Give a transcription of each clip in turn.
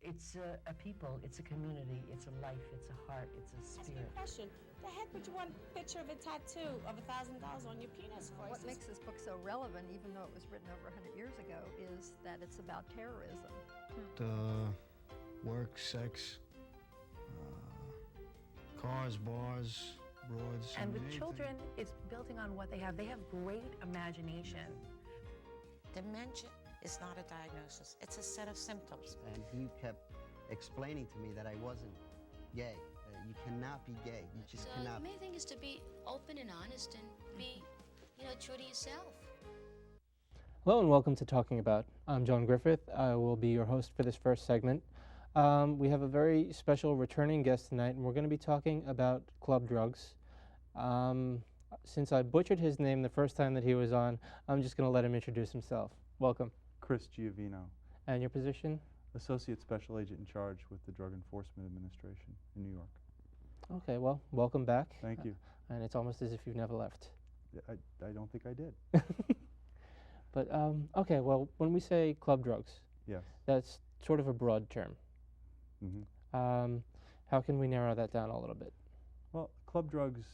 It's a people, it's a community, it's a life, it's a heart, it's a Ask me spirit. a question. The heck would you want a picture of a tattoo of $1,000 on your penis for? What makes this book so relevant, even though it was written over 100 years ago, is that it's about terrorism. The work, sex, cars, bars, broads. And with children, it's building on what they have. They have great imagination. Dementia is not a diagnosis. It's a set of symptoms. And he kept explaining to me that I wasn't gay. That you cannot be gay. You just cannot. The main thing is to be open and honest and be, true to yourself. Hello and welcome to Talking About. I'm John Griffith. I will be your host for this first segment. We have a very special returning guest tonight, and we're going to be talking about club drugs. Since I butchered his name the first time that he was on, I'm just going to let him introduce himself. Welcome. Chris Giovino. And your position? Associate Special Agent in charge with the Drug Enforcement Administration in New York. Okay, well, welcome back. Thank you. And it's almost as if you've never left. I don't think I did. But, okay, well, when we say club drugs, yes, that's sort of a broad term. Mm-hmm. How can we narrow that down a little bit? Well, club drugs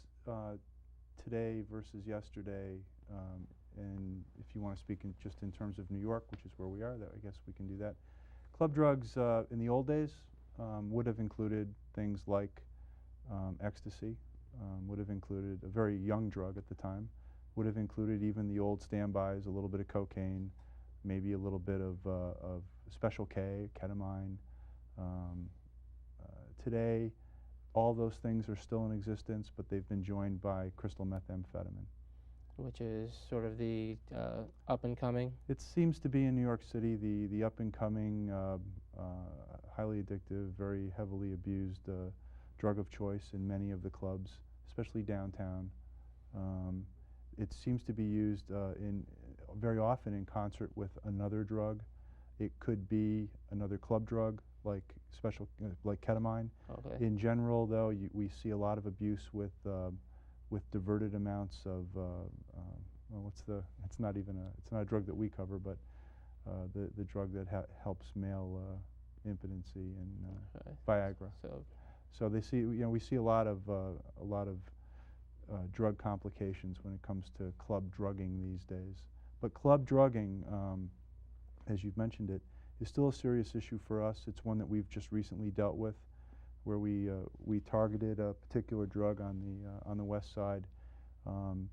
today versus yesterday, and if you want to speak just in terms of New York, which is where we are, I guess we can do that. Club drugs in the old days would have included things like ecstasy, would have included a very young drug at the time, would have included even the old standbys, a little bit of cocaine, maybe a little bit of Special K, ketamine. Today, all those things are still in existence, but they've been joined by crystal methamphetamine. Which is sort of the up-and-coming? It seems to be in New York City the up-and-coming, highly addictive, very heavily abused drug of choice in many of the clubs, especially downtown. It seems to be used very often in concert with another drug. It could be another club drug like like ketamine. Okay. In general, though, we see a lot of abuse with diverted amounts of it's not a drug that we cover, but the drug that helps male impotency and Viagra. So they see we see a lot of drug complications when it comes to club drugging these days. But club drugging, as you've mentioned it, is still a serious issue for us. It's one that we've just recently dealt with, where we targeted a particular drug on the west side,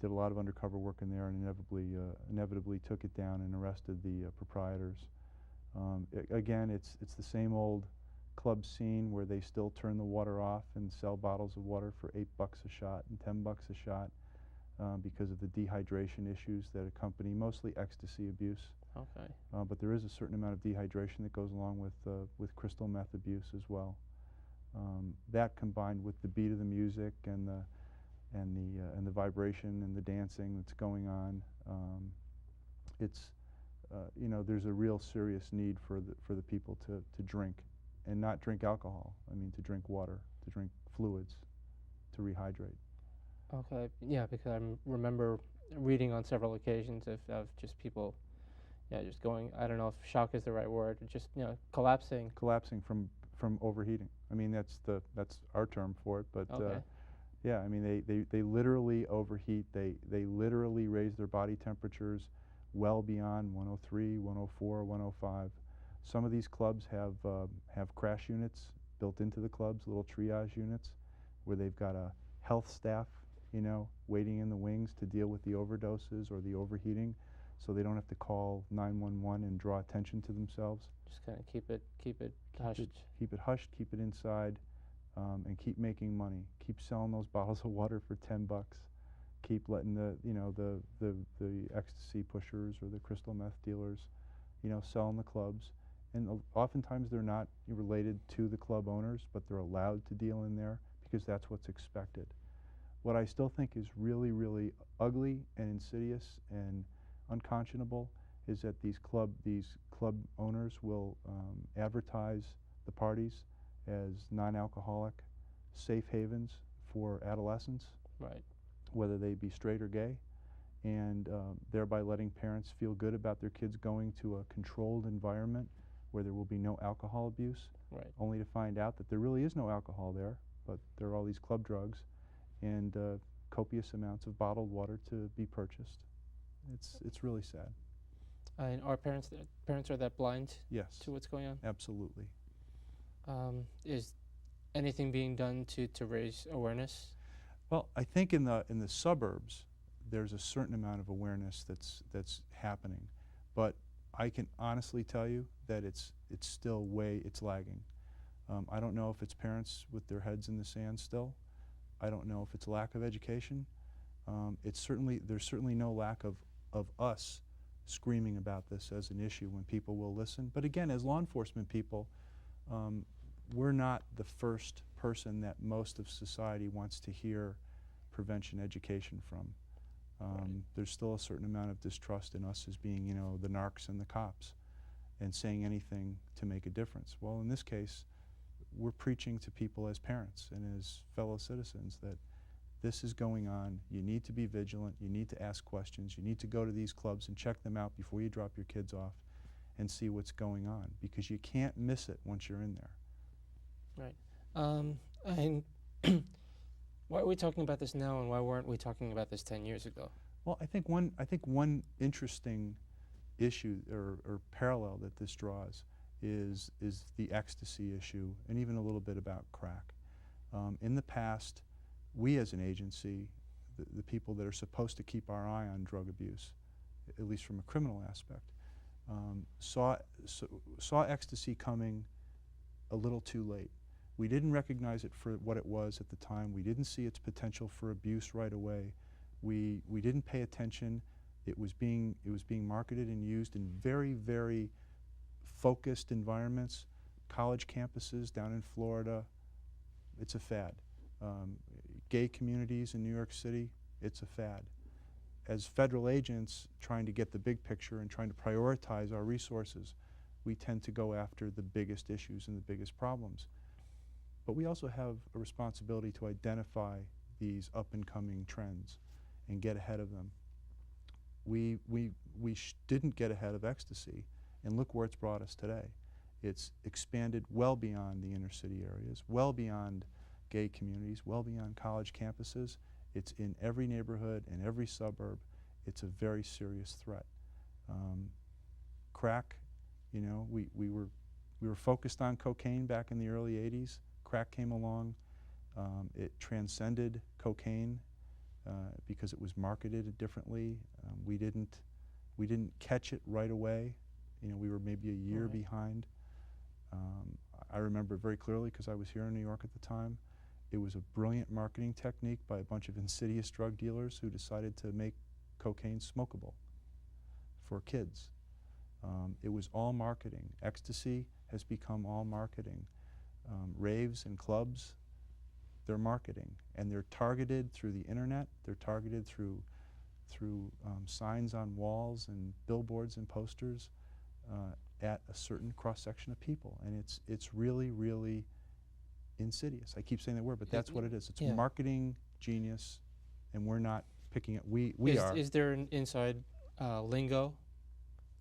did a lot of undercover work in there, and inevitably took it down and arrested the proprietors. Again, it's the same old club scene where they still turn the water off and sell bottles of water for $8 a shot and $10 a shot because of the dehydration issues that accompany mostly ecstasy abuse. Okay. But there is a certain amount of dehydration that goes along with crystal meth abuse as well. That combined with the beat of the music and the vibration and the dancing that's going on, there's a real serious need for the people to drink, and not drink alcohol. I mean, to drink water, to drink fluids, to rehydrate. Okay. Yeah, because I remember reading on several occasions of just people, just going. I don't know if shock is the right word. Just collapsing. Collapsing from overheating. I mean, that's our term for it, but okay. Yeah, I mean, they literally overheat. They literally raise their body temperatures well beyond 103, 104, 105. Some of these clubs have crash units built into the clubs, little triage units, where they've got a health staff, waiting in the wings to deal with the overdoses or the overheating, so they don't have to call 911 and draw attention to themselves. Just kind of keep it hushed. Keep it hushed, keep it inside, and keep making money. Keep selling those bottles of water for $10. Keep letting the ecstasy pushers or the crystal meth dealers, sell in the clubs. And oftentimes they're not related to the club owners, but they're allowed to deal in there because that's what's expected. What I still think is really, really ugly and insidious and unconscionable is that these club owners will advertise the parties as non-alcoholic safe havens for adolescents, right? Whether they be straight or gay, and thereby letting parents feel good about their kids going to a controlled environment where there will be no alcohol abuse, Right. only to find out that there really is no alcohol there, but there are all these club drugs and copious amounts of bottled water to be purchased. It's really sad. And are parents are that blind Yes, to what's going on? absolutely. Is anything being done to raise awareness? Well, I think in the suburbs, there's a certain amount of awareness that's happening, but I can honestly tell you that it's still it's lagging. I don't know if it's parents with their heads in the sand still. I don't know if it's lack of education. There's certainly no lack of us screaming about this as an issue when people will listen. But again, as law enforcement people, we're not the first person that most of society wants to hear prevention education from. There's still a certain amount of distrust in us as being, the narcs and the cops and saying anything to make a difference. Well, in this case, we're preaching to people as parents and as fellow citizens that this is going on. You need to be vigilant. You need to ask questions. You need to go to these clubs and check them out before you drop your kids off and see what's going on, because you can't miss it once you're in there. Right. And why are we talking about this now, and why weren't we talking about this 10 years ago? Well, I think one interesting issue or parallel that this draws is the ecstasy issue, and even a little bit about crack. In the past, we as an agency, the people that are supposed to keep our eye on drug abuse, at least from a criminal aspect, saw ecstasy coming a little too late. We didn't recognize it for what it was at the time. We didn't see its potential for abuse right away. We didn't pay attention. It was being marketed and used in very, very focused environments, college campuses down in Florida. It's a fad. Gay communities in New York City, it's a fad. As federal agents trying to get the big picture and trying to prioritize our resources, we tend to go after the biggest issues and the biggest problems. But we also have a responsibility to identify these up-and-coming trends and get ahead of them. We didn't get ahead of ecstasy, and look where it's brought us today. It's expanded well beyond the inner city areas, well beyond gay communities, well beyond college campuses. It's in every neighborhood and every suburb. It's a very serious threat. Crack, we were focused on cocaine back in the early 80s. Crack came along. It transcended cocaine because it was marketed differently. We didn't catch it right away. We were maybe a year behind. I remember very clearly because I was here in New York at the time. It was a brilliant marketing technique by a bunch of insidious drug dealers who decided to make cocaine smokable for kids. It was all marketing. Ecstasy has become all marketing. Raves and clubs, they're marketing, and they're targeted through the internet. They're targeted through signs on walls and billboards and posters at a certain cross-section of people, and it's really, really insidious. I keep saying that word, but that's what it is. It's marketing genius, and we're not picking it. We are. Is there an inside lingo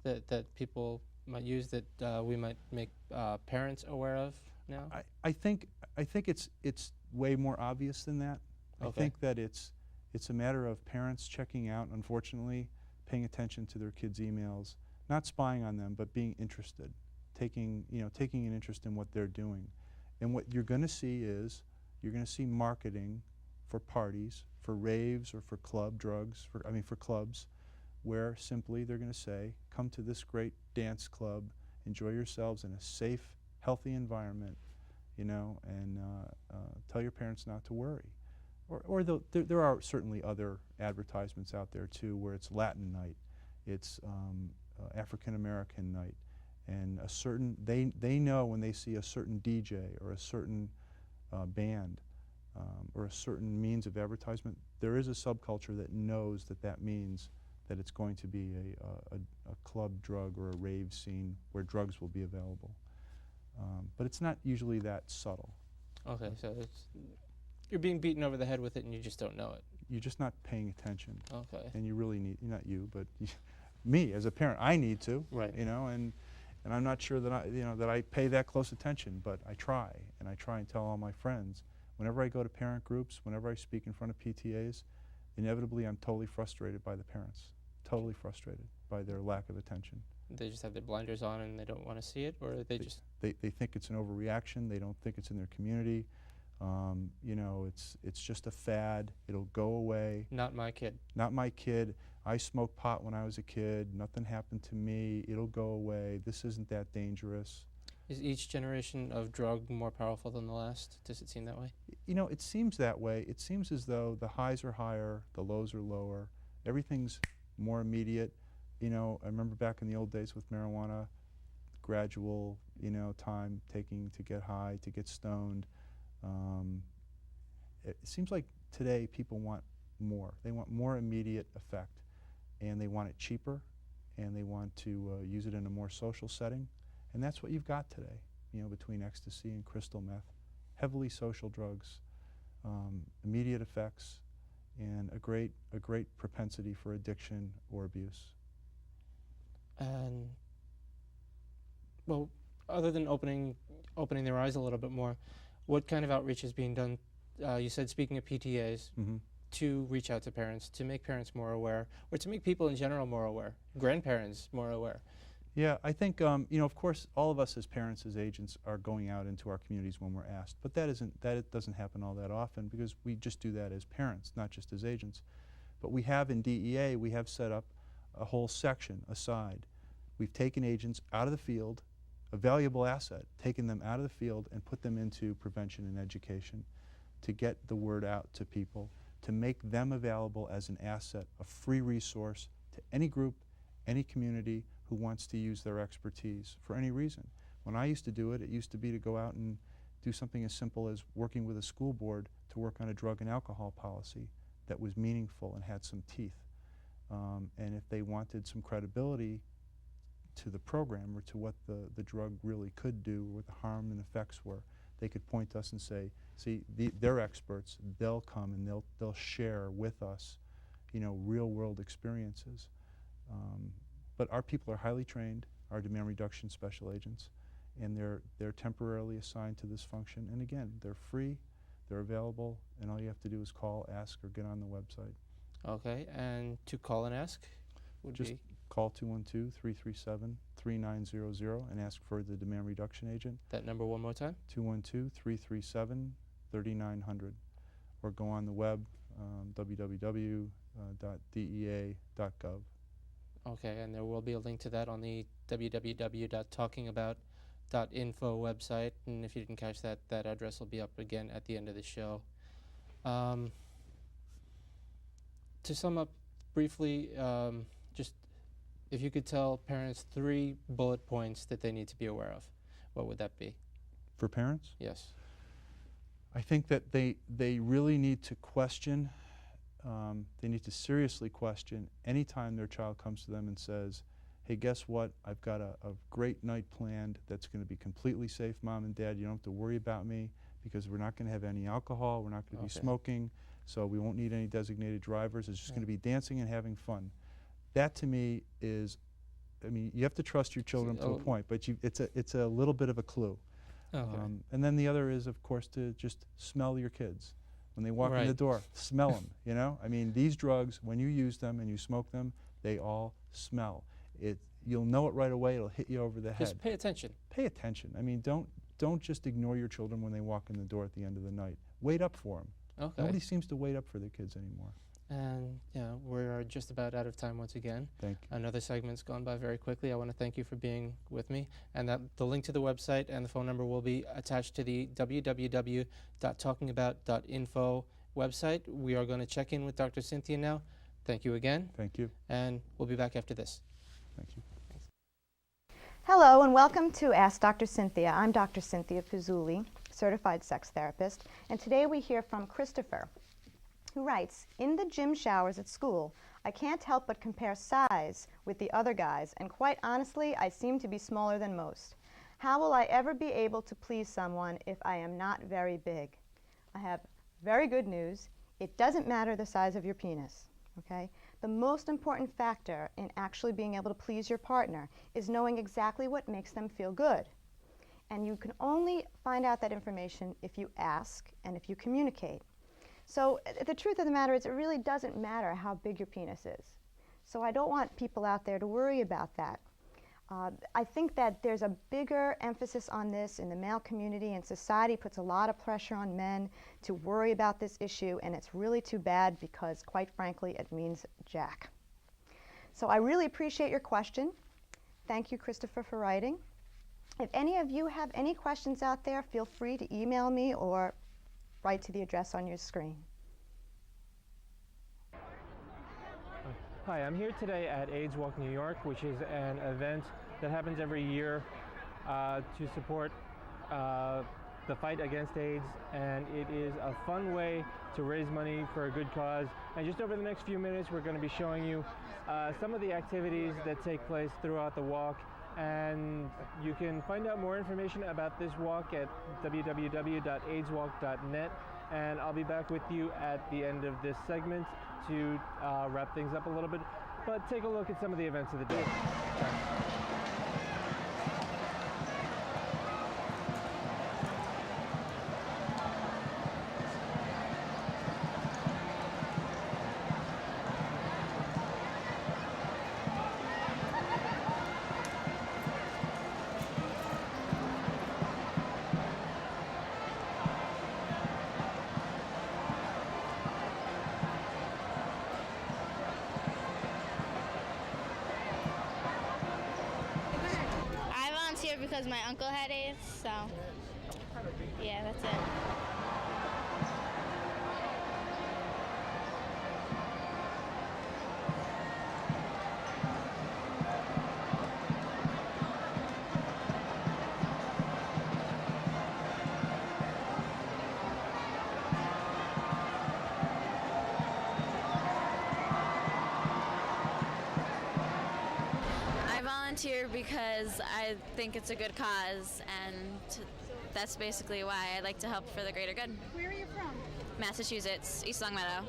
that people might use that we might make parents aware of now? I think it's way more obvious than that. Okay. I think that it's a matter of parents checking out, unfortunately, paying attention to their kids' emails, not spying on them, but being interested, taking an interest in what they're doing. And what you're going to see is marketing for parties, for raves, or for club drugs, for clubs, where simply they're going to say, come to this great dance club, enjoy yourselves in a safe, healthy environment, and tell your parents not to worry. Or there are certainly other advertisements out there too, where it's Latin night, it's African American night, and they know when they see a certain DJ or a certain band or a certain means of advertisement, there is a subculture that knows that means that it's going to be a club drug or a rave scene where drugs will be available. But it's not usually that subtle. Okay, so you're being beaten over the head with it and you just don't know it. You're just not paying attention. Okay. And you really need, not you, but me as a parent, I need to. Right. And I'm not sure that I pay that close attention, but I try, and I try and tell all my friends. Whenever I go to parent groups, whenever I speak in front of PTAs, inevitably I'm totally frustrated by the parents, totally frustrated by their lack of attention. They just have their blinders on and they don't want to see it, or they just... They think it's an overreaction. They don't think it's in their community. You know, it's just a fad. It'll go away. Not my kid. Not my kid. I smoked pot when I was a kid. Nothing happened to me. It'll go away. This isn't that dangerous. Is each generation of drug more powerful than the last? Does it seem that way? You know, it seems that way. It seems as though the highs are higher, the lows are lower. Everything's more immediate. You know, I remember back in the old days with marijuana, gradual, you know, time taking to get high, to get stoned. It seems like today people want more. They want more immediate effect, and they want it cheaper, and they want to use it in a more social setting. And that's what you've got today, you know, between ecstasy and crystal meth. Heavily social drugs, immediate effects, and a great propensity for addiction or abuse. And, well, other than opening their eyes a little bit more, what kind of outreach is being done? You said speaking of PTAs, to reach out to parents, to make parents more aware, or to make people in general more aware, grandparents more aware. Yeah, I think, you know, of course, all of us as parents, as agents, are going out into our communities when we're asked. But that doesn't happen all that often, because we just do that as parents, not just as agents. But we have in DEA, we have set up a whole section aside. We've taken agents out of the field, a valuable asset, taken them out of the field and put them into prevention and education to get the word out to people, to make them available as an asset, a free resource to any group, any community who wants to use their expertise for any reason. When I used to do it, it used to be to go out and do something as simple as working with a school board to work on a drug and alcohol policy that was meaningful and had some teeth. And if they wanted some credibility to the program or to what the drug really could do, or what the harm and effects were, they could point to us and say, see, they're experts, they'll come and they'll share with us, you know, real world experiences. But our people are highly trained, our demand reduction special agents, and they're temporarily assigned to this function. And again, they're free, they're available, and all you have to do is call, ask, or get on the website. Okay, and to call and ask would just be? Call 212-337-3900 and ask for the demand reduction agent. That number one more time? 212-337-3900. Or go on the web, www.dea.gov. Okay, and there will be a link to that on the www.talkingabout.info website, and if you didn't catch that, that address will be up again at the end of the show. To sum up briefly, just if you could tell parents 3 bullet points that they need to be aware of, what would that be? For parents? Yes. I think that they really need to question, they need to seriously question anytime their child comes to them and says, hey, guess what? I've got a great night planned that's going to be completely safe, Mom and Dad. You don't have to worry about me because we're not going to have any alcohol. We're not going to be smoking, so we won't need any designated drivers. It's just going to be dancing and having fun. That to me is, I mean, you have to trust your children to a point, but it's a little bit of a clue. Okay. And then the other is, of course, to just smell your kids. When they walk in the door, smell them, you know? I mean, these drugs, when you use them and you smoke them, they all smell. You'll know it right away. It'll hit you over the head. Just pay attention. Pay attention. I mean, don't just ignore your children when they walk in the door at the end of the night. Wait up for them. Okay. Nobody seems to wait up for their kids anymore. And we're just about out of time once again. Thank you. Another segment's gone by very quickly. I want to thank you for being with me. And the link to the website and the phone number will be attached to the www.talkingabout.info website. We are going to check in with Dr. Cynthia now. Thank you again. Thank you. And we'll be back after this. Thank you. Hello and welcome to Ask Dr. Cynthia. I'm Dr. Cynthia Fuzuli, certified sex therapist, and today we hear from Christopher, who writes, in the gym showers at school, I can't help but compare size with the other guys, and quite honestly, I seem to be smaller than most. How will I ever be able to please someone if I am not very big? I have very good news. It doesn't matter the size of your penis, okay? the most important factor in actually being able to please your partner is knowing exactly what makes them feel good. And you can only find out that information if you ask and if you communicate. So the truth of the matter is it really doesn't matter how big your penis is. So I don't want people out there to worry about that. I think that there's a bigger emphasis on this in the male community, and society puts a lot of pressure on men to worry about this issue, and it's really too bad because, quite frankly, it means jack. So I really appreciate your question. Thank you, Christopher, for writing. If any of you have any questions out there, feel free to email me or write to the address on your screen. Hi, I'm here today at AIDS Walk New York, which is an event that happens every year to support the fight against AIDS, and it is a fun way to raise money for a good cause. And just over the next few minutes, we're going to be showing you some of the activities that take place throughout the walk, and you can find out more information about this walk at www.aidswalk.net, and I'll be back with you at the end of this segment to wrap things up a little bit, but take a look at some of the events of the day. Because my uncle had AIDS, so yeah, that's it. Volunteer because I think it's a good cause, and that's basically why I like to help for the greater good. Where are you from? Massachusetts, East Longmeadow.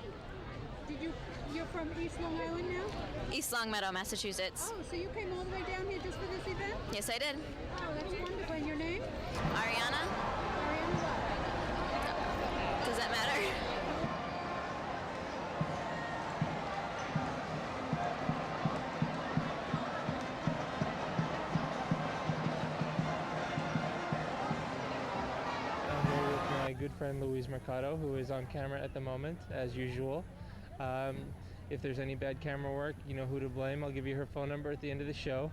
You're from East Long Island now? East Longmeadow, Massachusetts. Oh, so you came all the way down here just for this event? Yes, I did. Oh, that's wonderful. And your name? Ariana. Ariana what? Does that matter? Good friend Louise Mercado, who is on camera at the moment, as usual. If there's any bad camera work, you know who to blame. I'll give you her phone number at the end of the show.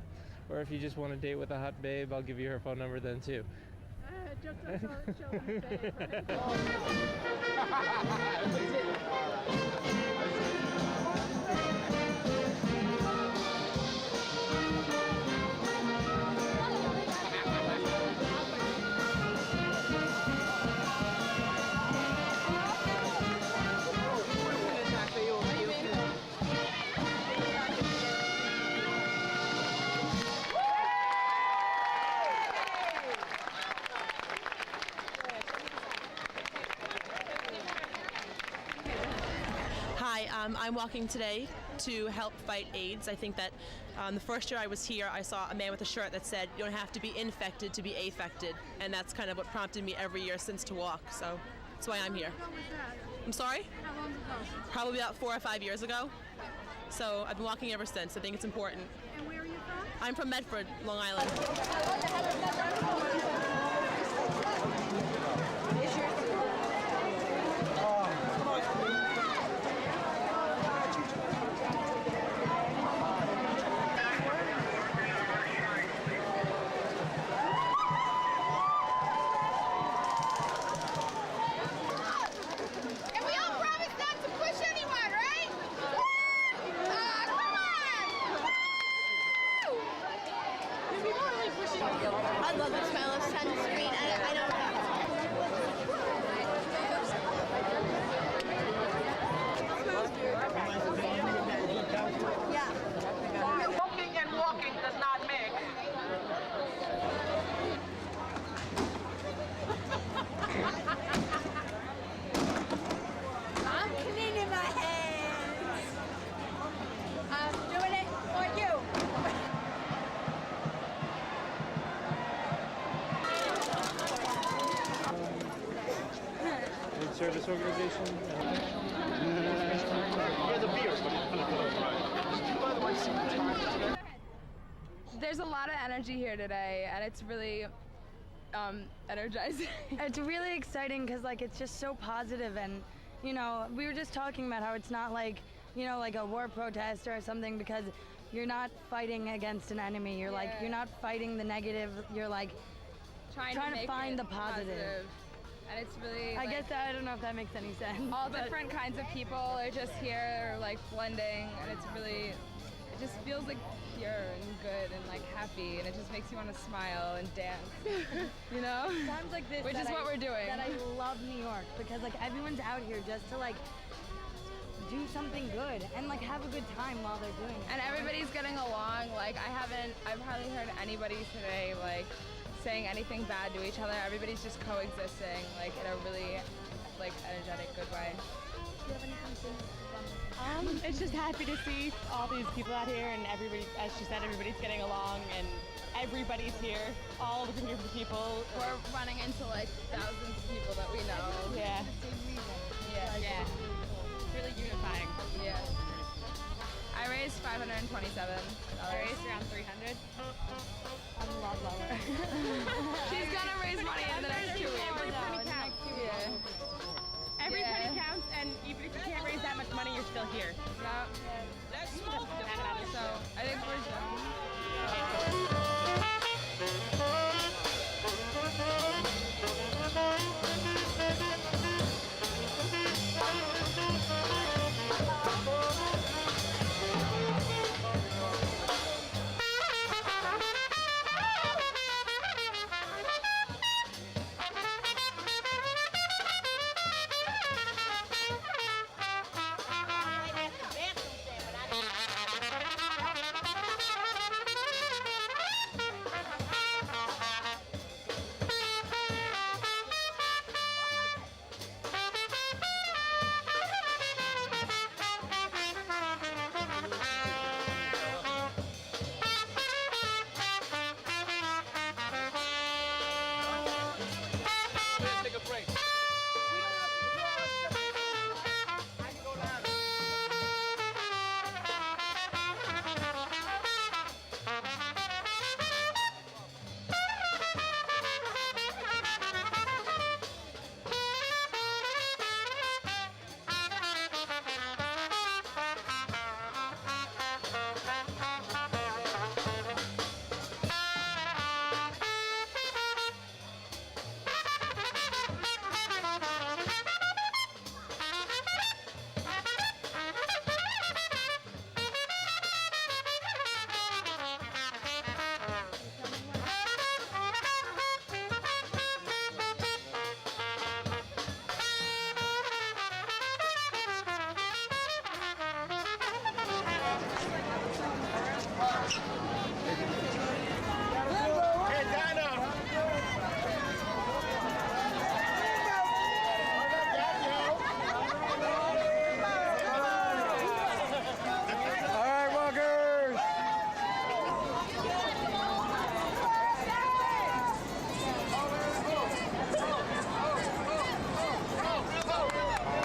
Or if you just want to date with a hot babe, I'll give you her phone number then too. Hi, I'm walking today to help fight AIDS. I think that the first year I was here, I saw a man with a shirt that said, "You don't have to be infected to be affected," and that's kind of what prompted me every year since to walk. So that's why I'm here. How long was that? I'm sorry? How long ago? Probably about 4 or 5 years ago. So I've been walking ever since. I think it's important. And where are you from? I'm from Medford, Long Island. I love this service organization. There's a lot of energy here today, and it's really energizing. It's really exciting because like it's just so positive, and you know, we were just talking about how it's not like, you know, like a war protest or something, because you're not fighting against an enemy. You're like, you're not fighting the negative. You're like trying to find the positive. And it's really, I guess I don't know if that makes any sense. All different kinds of people are just here, like blending, and it's really, it just feels like pure and good and like happy, and it just makes you want to smile and dance. You know? Times like this, which is what we're doing. That I love New York, because like everyone's out here just to like do something good and like have a good time while they're doing it. And everybody's getting along. Like I've hardly heard anybody today like saying anything bad to each other. Everybody's just coexisting like in a really like energetic, good way. Do you have anything to say? It's just happy to see all these people out here, and everybody, as she said, everybody's getting along, and everybody's here, all different groups of people. We're running into like thousands of people that we know. Yeah. Yeah. It's really unifying. Yeah. I raised $527. I raised around 300. I'm a lot lower. She's gonna raise money in the next 2 weeks. Every penny counts. Yeah. Every penny counts, and even if you can't raise that much money, you're still here. Yeah. So I think we're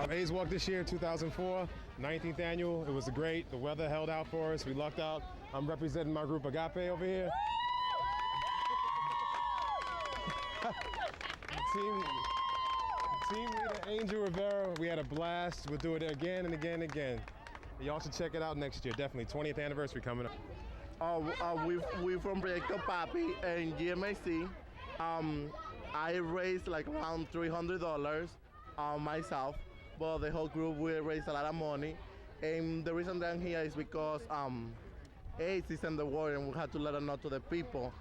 AIDS Walk this year, 2004, 19th annual. It was great. The weather held out for us. We lucked out. I'm representing my group Agape over here. Team leader Angel Rivera. We had a blast. We'll do it again and again and again. Y'all should check it out next year. Definitely 20th anniversary coming up. We from Proyecto Papi and GMAC. I raised like around $300 myself, but the whole group we raised a lot of money. And the reason that I'm here is because AIDS is in the world, and we have to let it know to the people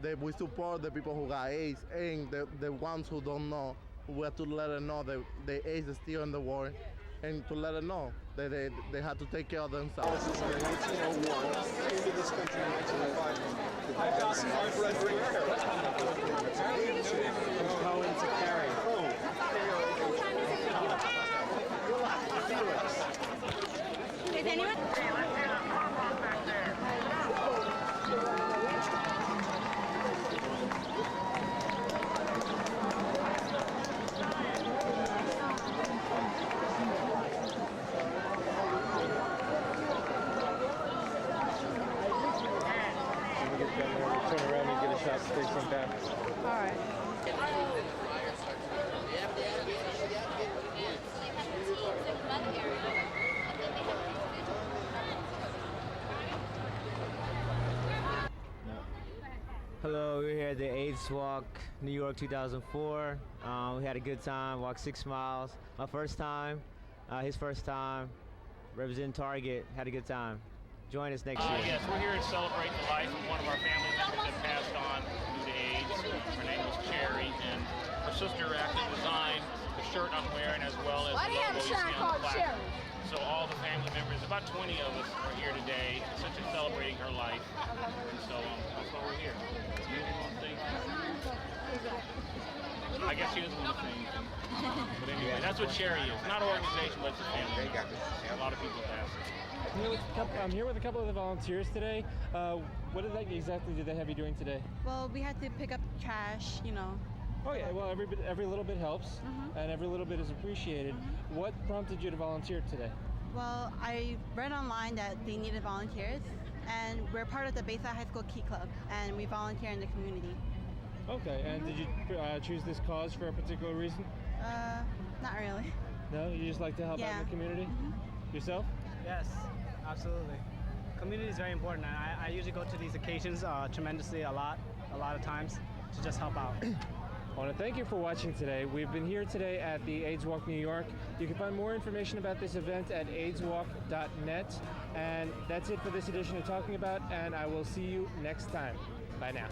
that we support the people who got AIDS, and the ones who don't know, we have to let them know that the AIDS is still in the world, and to let them know that they have to take care of themselves. In 1901, came to this country in 1905. Cohen to carry. Is anyone? AIDS Walk New York 2004. We had a good time, walked 6 miles. My first time, his first time, representing Target, had a good time. Join us next year. Yes, we're here to celebrate the life of one of our family members that passed on due to AIDS. Her name was Cherry, and her sister actually designed the shirt I'm wearing as well as the logo you see on the plaque. So all the family members, about 20 of us are here today, essentially celebrating her life. And so that's why we're here. I guess she doesn't want to say anything. But anyway, that's what Cherry is. Not an organization, but it's a family. A lot of people pass it. I'm here with a couple of the volunteers today. What exactly did they have you doing today? Well, we had to pick up trash, you know. Oh yeah, well every little bit helps, and every little bit is appreciated. What prompted you to volunteer today? Well, I read online that they needed volunteers, and we're part of the Bayside High School Key Club, and we volunteer in the community. Okay, and did you choose this cause for a particular reason? Not really. No, you just like to help out in the community? Yourself? Yes, absolutely. Community is very important, and I usually go to these occasions tremendously a lot of times to just help out. I want to thank you for watching today. We've been here today at the AIDS Walk New York. You can find more information about this event at aidswalk.net. And that's it for this edition of Talking About, and I will see you next time. Bye now.